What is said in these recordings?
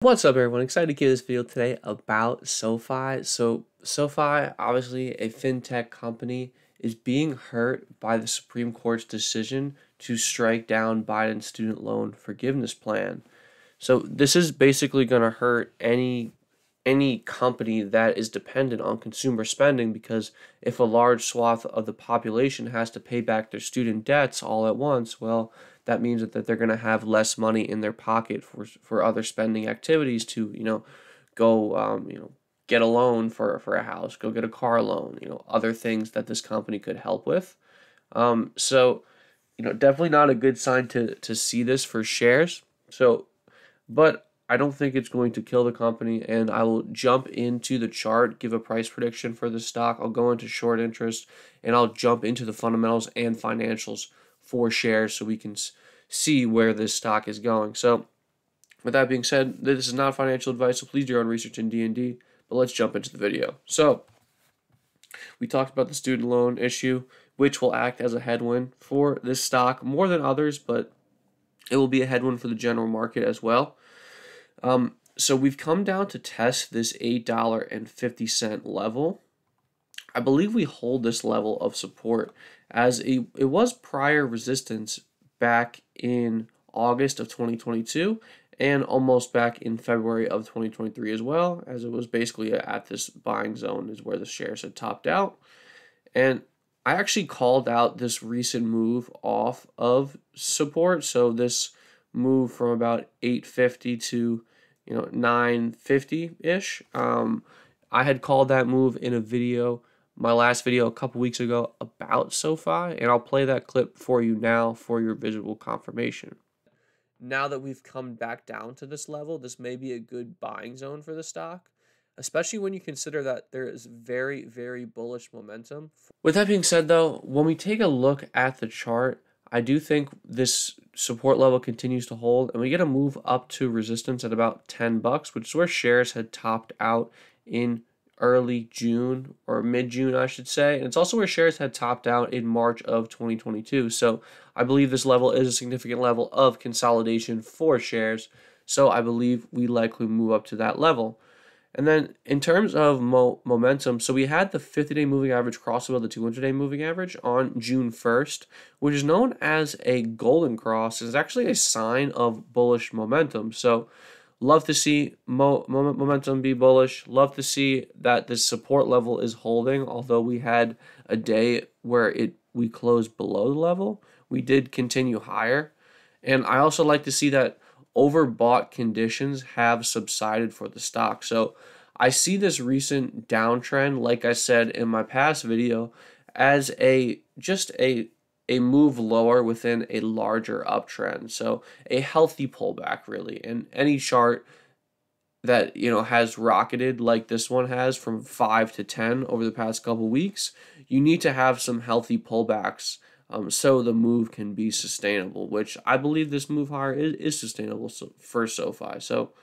What's up, everyone? Excited to give this video today about SoFi. So SoFi, obviously a fintech company, is being hurt by the Supreme Court's decision to strike down Biden's student loan forgiveness plan. So this is basically going to hurt any company that is dependent on consumer spending, because if a large swath of the population has to pay back their student debts all at once, well, that means that they're going to have less money in their pocket for other spending activities to, go, get a loan for a house, go get a car loan, other things that this company could help with. Definitely not a good sign to see this for shares. But I don't think it's going to kill the company, and I will jump into the chart, give a price prediction for the stock. I'll go into short interest, and I'll jump into the fundamentals and financials for shares so we can see where this stock is going. So with that being said, this is not financial advice, so please do your own research in D&D, but let's jump into the video. So we talked about the student loan issue, which will act as a headwind for this stock more than others, but it will be a headwind for the general market as well. So we've come down to test this $8.50 level. I believe we hold this level of support as it was prior resistance back in August of 2022 and almost back in February of 2023 as well, as it was basically at this buying zone is where the shares had topped out. And I actually called out this recent move off of support. So this move from about 850 to 950-ish. I had called that move in a video, my last video a couple weeks ago about SoFi, and I'll play that clip for you now for your visual confirmation. Now that we've come back down to this level, this may be a good buying zone for the stock, especially when you consider that there is very, very bullish momentum. With that being said, though, when we take a look at the chart, I do think this support level continues to hold, and we get a move up to resistance at about $10, which is where shares had topped out in early June or mid-June, I should say. And it's also where shares had topped out in March of 2022. So I believe this level is a significant level of consolidation for shares. So I believe we likely move up to that level. And then in terms of momentum, so we had the 50-day moving average cross above the 200-day moving average on June 1st, which is known as a golden cross. It's actually a sign of bullish momentum. So love to see momentum be bullish. Love to see that this support level is holding. Although we had a day where we closed below the level, we did continue higher. And I also like to see that overbought conditions have subsided for the stock. So I see this recent downtrend, like I said in my past video, as just a move lower within a larger uptrend. So a healthy pullback, really. And any chart that has rocketed like this one has from 5 to 10 over the past couple weeks, you need to have some healthy pullbacks so the move can be sustainable, which I believe this move higher is sustainable for SoFi. So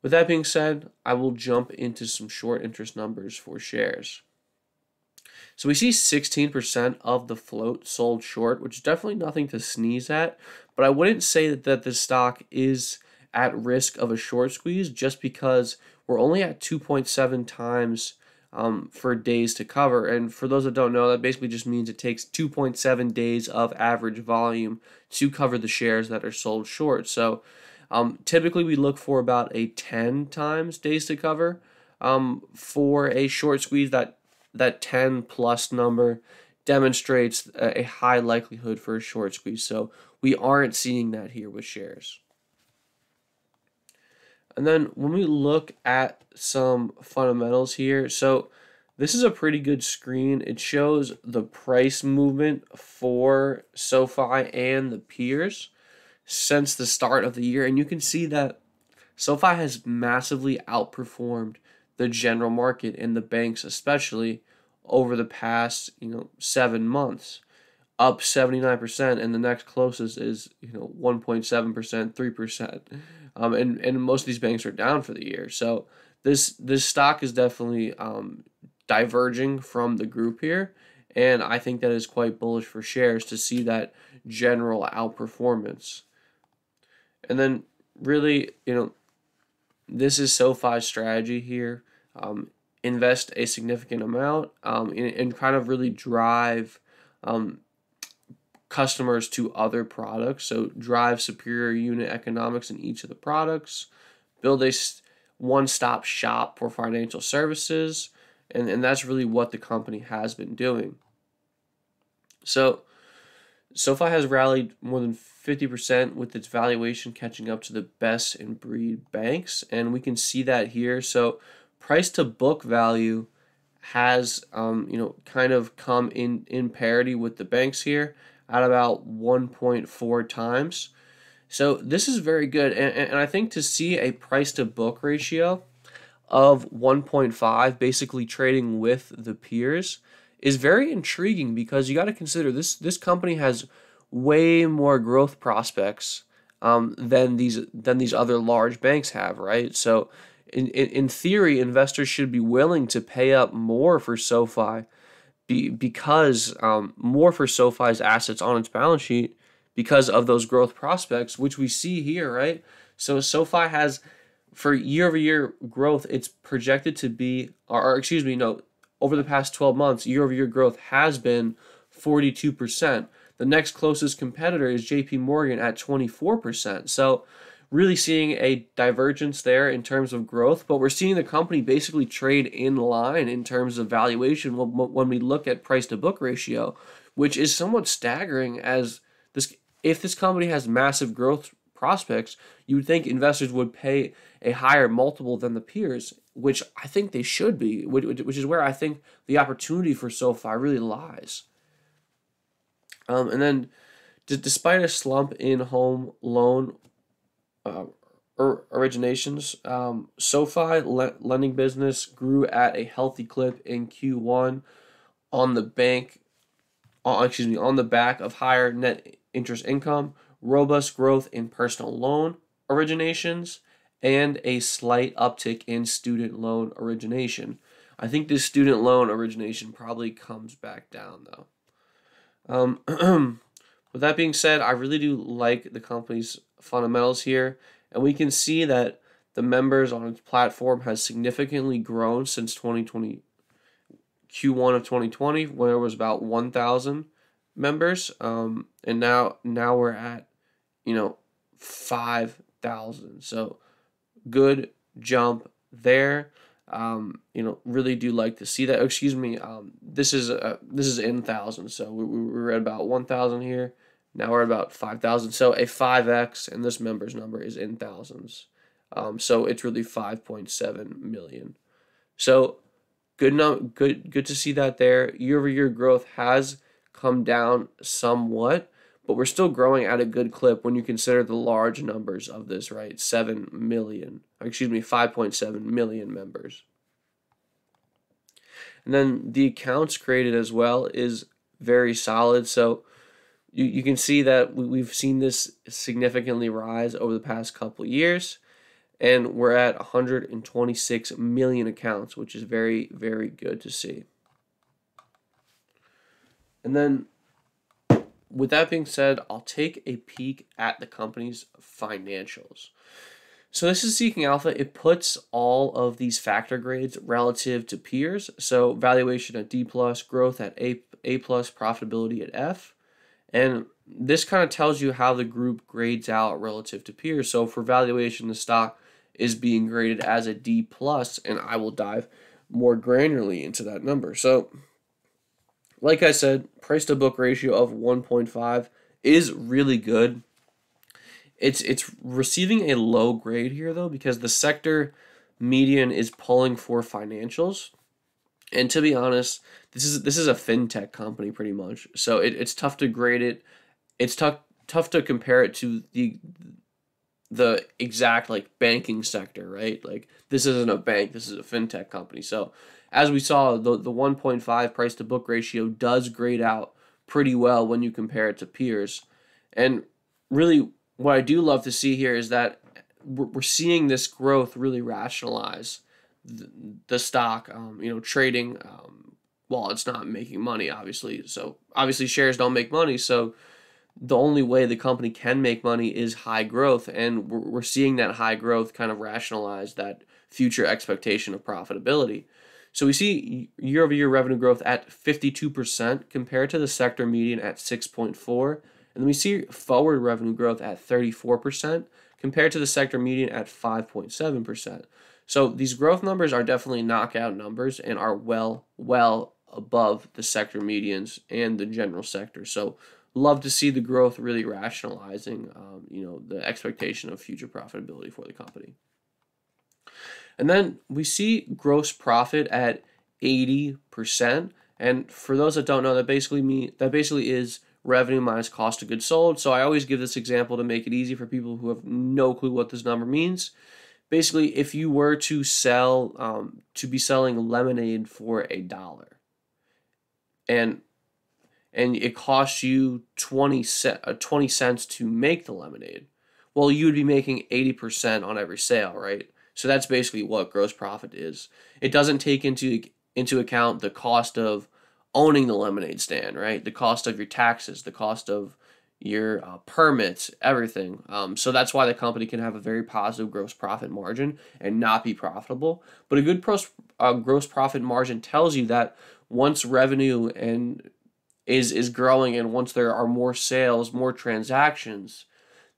with that being said, I will jump into some short interest numbers for shares. So we see 16% of the float sold short, which is definitely nothing to sneeze at, but I wouldn't say that this stock is at risk of a short squeeze just because we're only at 2.7 times for days to cover. And for those that don't know, that basically just means it takes 2.7 days of average volume to cover the shares that are sold short. So typically we look for about a 10 times days to cover for a short squeeze. That 10 plus number demonstrates a high likelihood for a short squeeze. So we aren't seeing that here with shares. And then when we look at some fundamentals here, so this is a pretty good screen. It shows the price movement for SoFi and the peers since the start of the year. And you can see that SoFi has massively outperformed the general market and the banks especially over the past 7 months, up 79%, and the next closest is 1.7%, 3%, and most of these banks are down for the year. So this stock is definitely diverging from the group here, and I think that is quite bullish for shares to see that general outperformance. And then really this is SoFi's strategy here. Invest a significant amount and kind of really drive um, customers to other products. So drive superior unit economics in each of the products, build a one-stop shop for financial services, and that's really what the company has been doing. So SoFi has rallied more than 50% with its valuation catching up to the best in breed banks, and we can see that here. So price to book value has kind of come in parity with the banks here at about 1.4 times. So this is very good, and I think to see a price to book ratio of 1.5, basically trading with the peers, is very intriguing because you got to consider this company has way more growth prospects than these other large banks have, right? So in theory, investors should be willing to pay up more for SoFi because more for SoFi's assets on its balance sheet because of those growth prospects, which we see here, right? So SoFi has, for year-over-year growth, it's projected to be, or excuse me, no, over the past 12 months, year-over-year growth has been 42%. The next closest competitor is JP Morgan at 24%. So really seeing a divergence there in terms of growth, but we're seeing the company basically trade in line in terms of valuation when we look at price to book ratio, which is somewhat staggering as this if this company has massive growth prospects, you would think investors would pay a higher multiple than the peers, which I think they should be, which is where I think the opportunity for SoFi really lies. And then, despite a slump in home loan uh, originations, SoFi lending business grew at a healthy clip in Q1 on the on the back of higher net interest income, robust growth in personal loan originations, and a slight uptick in student loan origination. I think this student loan origination probably comes back down though. With that being said, I really do like the company's fundamentals here, and we can see that the members on its platform has significantly grown since 2020, Q1 of 2020, when there was about 1,000 members, and now we're at 5,000. So good jump there. Really do like to see that. Oh, excuse me. This is in thousands. So we were at about 1,000 here. Now we're at about 5,000. So a 5x, and this members number is in thousands. So it's really 5.7 million. So good to see that there. Year-over-year growth has come down somewhat, but we're still growing at a good clip when you consider the large numbers of this, right? 5.7 million members. And then the accounts created as well is very solid. So you can see that we've seen this significantly rise over the past couple years, and we're at 126 million accounts, which is very, very good to see. And then, with that being said, I'll take a peek at the company's financials. So this is Seeking Alpha. It puts all of these factor grades relative to peers. So valuation at D+, growth at A+, profitability at F. And this kind of tells you how the group grades out relative to peers. So for valuation, the stock is being graded as a D+, and I will dive more granularly into that number. So like I said, price to book ratio of 1.5 is really good. It's receiving a low grade here though, because the sector median is pulling for financials. And to be honest, this is a fintech company pretty much. So it's tough to grade it. It's tough to compare it to the exact like banking sector, right? Like this isn't a bank, this is a fintech company. So as we saw, the 1.5 price to book ratio does grade out pretty well when you compare it to peers. And really what I do love to see here is that we're seeing this growth really rationalize the stock, trading while it's not making money, obviously. So obviously shares don't make money, so the only way the company can make money is high growth, and we're seeing that high growth kind of rationalize that future expectation of profitability. So we see year-over-year revenue growth at 52% compared to the sector median at 6.4, and then we see forward revenue growth at 34% compared to the sector median at 5.7%. So these growth numbers are definitely knockout numbers and are well above the sector medians and the general sector. So love to see the growth really rationalizing, the expectation of future profitability for the company. And then we see gross profit at 80%. And for those that don't know, that basically is revenue minus cost of goods sold. So I always give this example to make it easy for people who have no clue what this number means. Basically, if you were to be selling lemonade for $1, and it costs you 20 cents to make the lemonade, well, you would be making 80% on every sale, right? So that's basically what gross profit is. It doesn't take into account the cost of owning the lemonade stand, right? The cost of your taxes, the cost of your permits, everything. So that's why the company can have a very positive gross profit margin and not be profitable. But a good gross profit margin tells you that once revenue is growing, and once there are more sales, more transactions,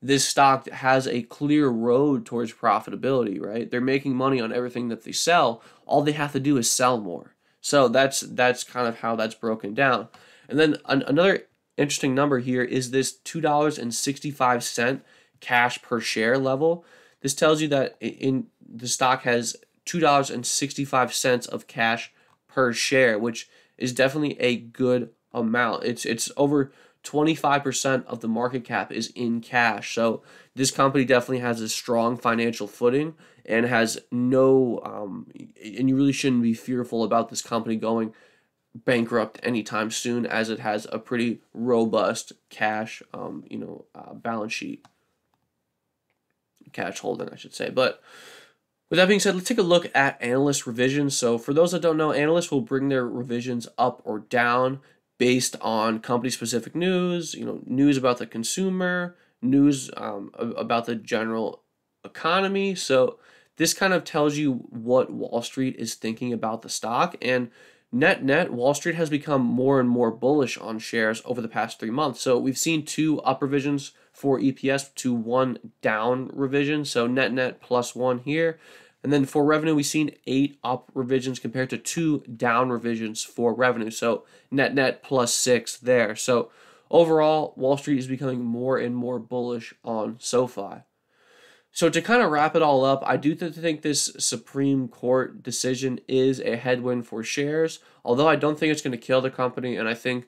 this stock has a clear road towards profitability, right? They're making money on everything that they sell. All they have to do is sell more. So that's kind of how that's broken down. And then another interesting number here is this $2.65 cash per share level. This tells you that the stock has $2.65 of cash per share, which is definitely a good amount. It's over 25% of the market cap is in cash. So this company definitely has a strong financial footing and has no and you really shouldn't be fearful about this company going bankrupt anytime soon, as it has a pretty robust cash balance sheet, cash holding, I should say. But with that being said, let's take a look at analyst revisions. So for those that don't know, analysts will bring their revisions up or down based on company-specific news, news about the consumer, news about the general economy. So this kind of tells you what Wall Street is thinking about the stock. And net, Wall Street has become more and more bullish on shares over the past 3 months. So we've seen 2 up revisions for EPS to 1 down revision. So net +1 here. And then for revenue, we've seen 8 up revisions compared to 2 down revisions for revenue. So net +6 there. So overall, Wall Street is becoming more and more bullish on SOFI. So to kind of wrap it all up, I do think this Supreme Court decision is a headwind for shares, although I don't think it's going to kill the company, and I think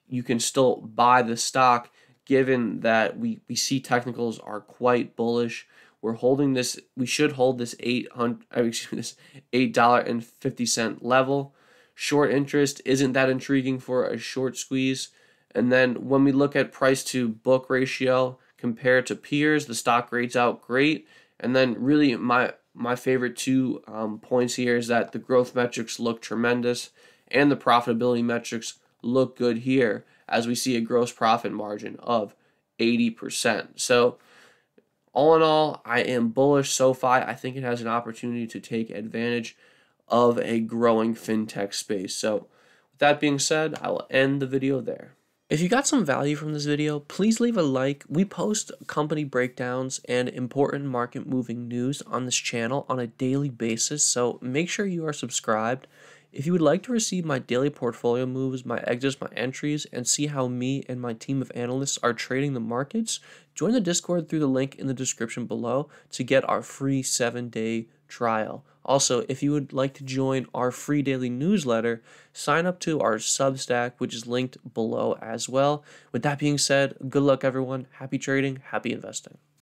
you can still buy the stock given that we see technicals are quite bullish. We're holding this. We should hold this $8.50 level. Short interest isn't that intriguing for a short squeeze. And then when we look at price to book ratio compared to peers, the stock grades out great. And then really my favorite 2 points here is that the growth metrics look tremendous and the profitability metrics look good here, as we see a gross profit margin of 80%. So all in all, I am bullish SoFi. I think it has an opportunity to take advantage of a growing fintech space. So with that being said, I will end the video there. If you got some value from this video, please leave a like. We post company breakdowns and important market moving news on this channel on a daily basis, so make sure you are subscribed. If you would like to receive my daily portfolio moves, my exits, my entries, and see how me and my team of analysts are trading the markets, join the Discord through the link in the description below to get our free 7-day trial. Also, if you would like to join our free daily newsletter, sign up to our Substack, which is linked below as well. With that being said, good luck everyone. Happy trading, happy investing.